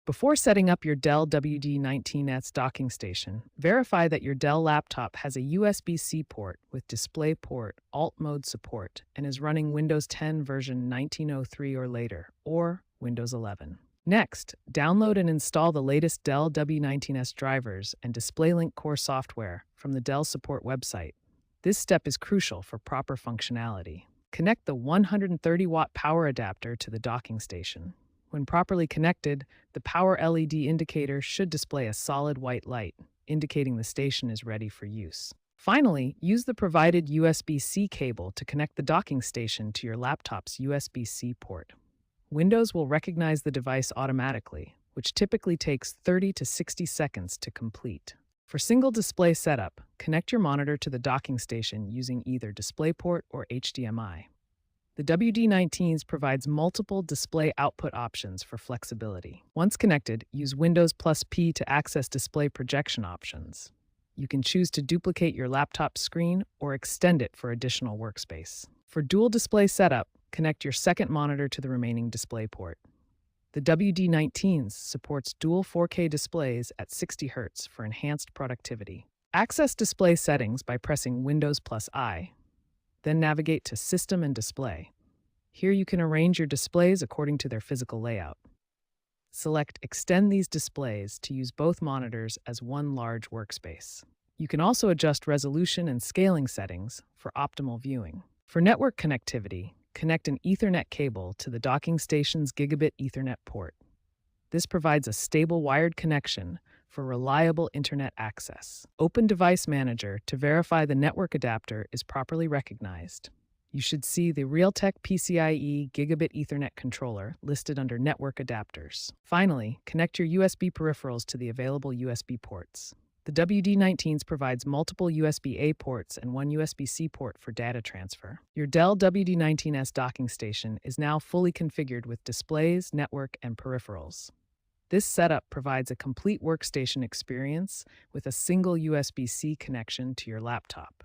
Before setting up your Dell WD19s docking station, verify that your Dell laptop has a USB-C port with DisplayPort Alt mode support and is running Windows 10 version 1903 or later, or Windows 11. Next, download and install the latest Dell W19s drivers and DisplayLink core software from the Dell support website. This step is crucial for proper functionality. Connect the 130-watt power adapter to the docking station. When properly connected, the power LED indicator should display a solid white light, indicating the station is ready for use. Finally, use the provided USB-C cable to connect the docking station to your laptop's USB-C port. Windows will recognize the device automatically, which typically takes 30 to 60 seconds to complete. For single display setup, connect your monitor to the docking station using either DisplayPort or HDMI. The WD19s provides multiple display output options for flexibility. Once connected, use Windows plus P to access display projection options. You can choose to duplicate your laptop screen or extend it for additional workspace. For dual display setup, connect your second monitor to the remaining display port. The WD19s supports dual 4K displays at 60 Hz for enhanced productivity. Access display settings by pressing Windows plus I. Then navigate to System and Display. Here you can arrange your displays according to their physical layout. Select Extend these displays to use both monitors as one large workspace. You can also adjust resolution and scaling settings for optimal viewing. For network connectivity, connect an Ethernet cable to the docking station's Gigabit Ethernet port. This provides a stable wired connection for reliable internet access. Open Device Manager to verify the network adapter is properly recognized. You should see the Realtek PCIe Gigabit Ethernet controller listed under Network Adapters. Finally, connect your USB peripherals to the available USB ports. The WD19s provides multiple USB-A ports and one USB-C port for data transfer. Your Dell WD19s docking station is now fully configured with displays, network, and peripherals. This setup provides a complete workstation experience with a single USB-C connection to your laptop.